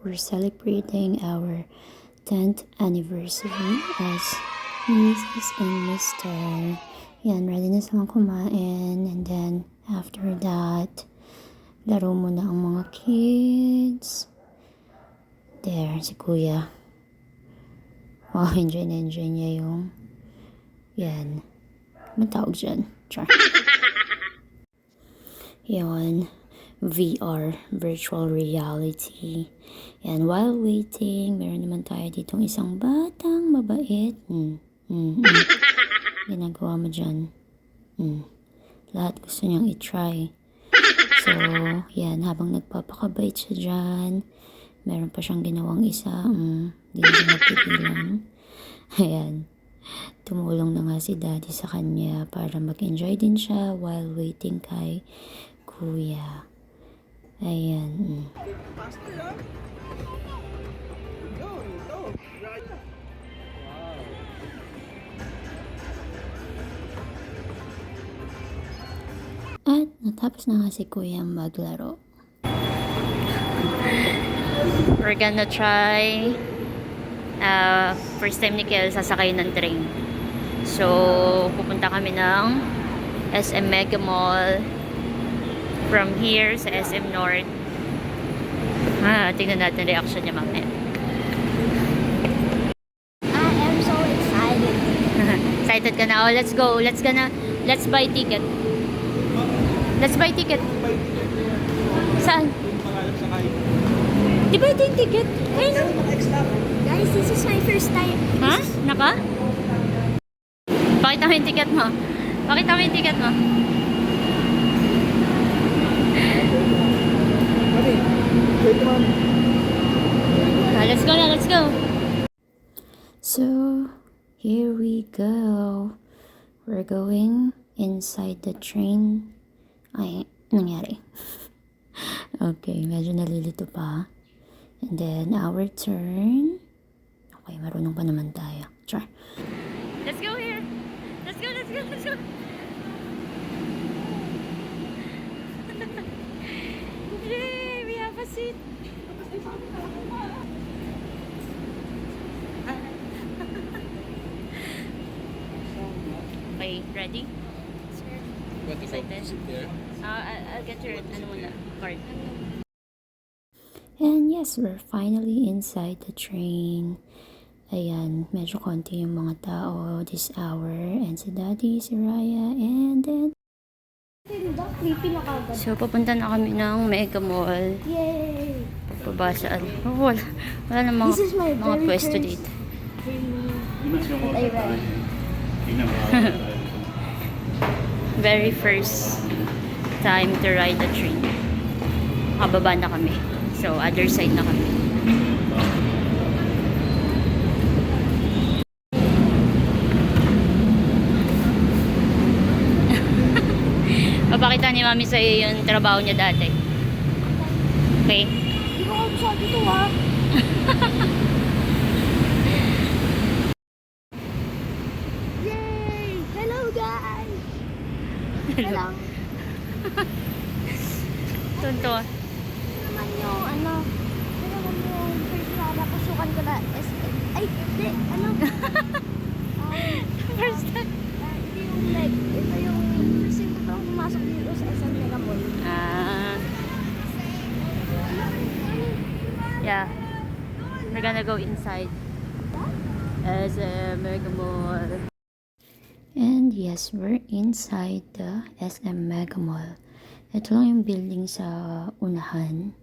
we're celebrating our 10th anniversary as Mrs. and Mr. Yan, ready na silang kumain. And then, after that, laro muna ang mga kids. There, si Kuya. Oh, enjoy na enjoy niya yung yan. Matawag dyan. Char. Yan. VR, virtual reality. And while waiting, meron naman tayo ditong isang batang mabait. Ginagawa mo dyan. Lahat gusto niyang i-try. So, yan, habang nagpapakabait siya dyan, meron pa siyang ginawang isa. Hindi na siya napigilan. Ayan. Tumulong na nga si Daddy sa kanya para mag-enjoy din siya while waiting kay Kuya. Ayan. At natapos na nga si Kuya maglaro. We're gonna try first time ni Kel sasakay ng train. So, pupunta kami ng SM Mega Mall from here sa SM North. Tingnan natin reaction niya mamaya. I am so excited. Excited ka na? Oh, let's go. Let's buy ticket. Let's buy ticket. Saan? Di ba ito yung ticket? Ayun. Guys, this is my first time. Ha? Naka? Pakita mo yung ticket mo. Pakita mo yung ticket mo. Let's go na, let's go. So, here we go. We're going inside the train. Ay, nangyari. Okay, medyo nalilito pa. And then, our turn. Okay, marunong pa naman tayo. Sure. Let's go here. Let's go, let's go, let's go. Yay, we have a seat. Okay, ready? Excited? I'll get your card. And yes, we're finally inside the train. Ayan, medyo konti yung mga tao this hour. And si Daddy, si Raya, and then... So, papunta na kami ng Mega Mall. Yay! Pabasa. Wala na mga, This is my mga very pwesto first dito. I read. Very first time to ride the train. Kababa na kami. So, other side na kami. Papakita ni Mami sa'yo yung trabaho niya dati. Okay? Hindi ko kabisa dito ha. Yay! Hello guys! Hello. Tonto. Naman yung ano first na napasukan ko na SM. Ay, hindi. Ano? First time. Hindi yung leg. Ito yung first time ko parang pumasok dito sa SM Mega Mall. Yeah. We're gonna go inside as a Mega Mall. And yes, we're inside the SM Mega Mall. Ito lang yung building sa unahan.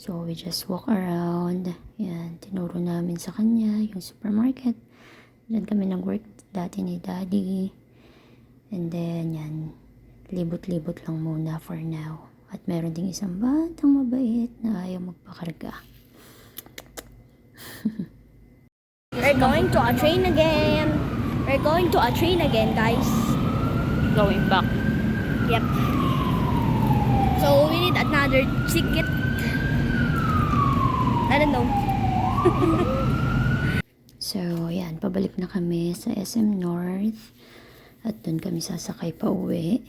So, we just walk around. Yan, tinuro namin sa kanya yung supermarket. Diyan kami nag-work dati ni Daddy. And then, yan, libot-libot lang muna for now. At meron ding isang batang mabait na ayaw magpakarga. We're going to a train again. We're going to a train again, guys. Going back. Yep. So we need another ticket. I don't know. So, yan, pabalik na kami sa SM North. At doon kami sasakay pa uwi.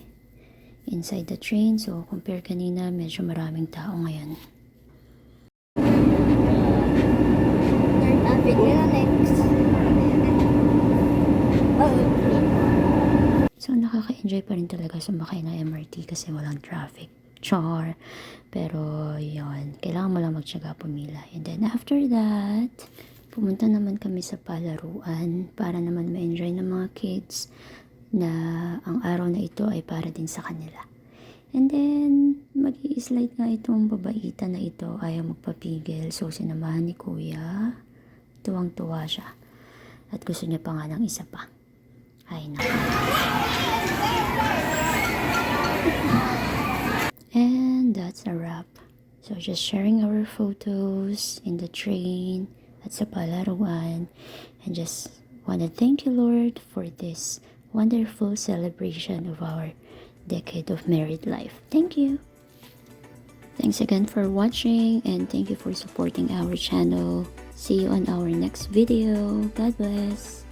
Inside the train. So, compare kanina, medyo maraming tao ngayon. nakaka-enjoy pa rin talaga sumakay ng MRT kasi walang traffic. Char. Pero, yon, kailangan mo lang magtiyaga pumila. And then, after that, pumunta naman kami sa palaruan para naman ma-enjoy ng mga kids na ang araw na ito ay para din sa kanila. And then, mag-i-slide nga itong babaita na ito, ayaw magpapigil. So, sinamahan ni Kuya. Tuwang-tuwa siya. At gusto niya pa nga ng isa pa. Ay, naku. And that's a wrap. So, just sharing our photos in the train at sa palaruan. And just want to thank you, Lord, for this wonderful celebration of our decade of married life. Thank you. Thanks again for watching and thank you for supporting our channel. See you on our next video. God bless.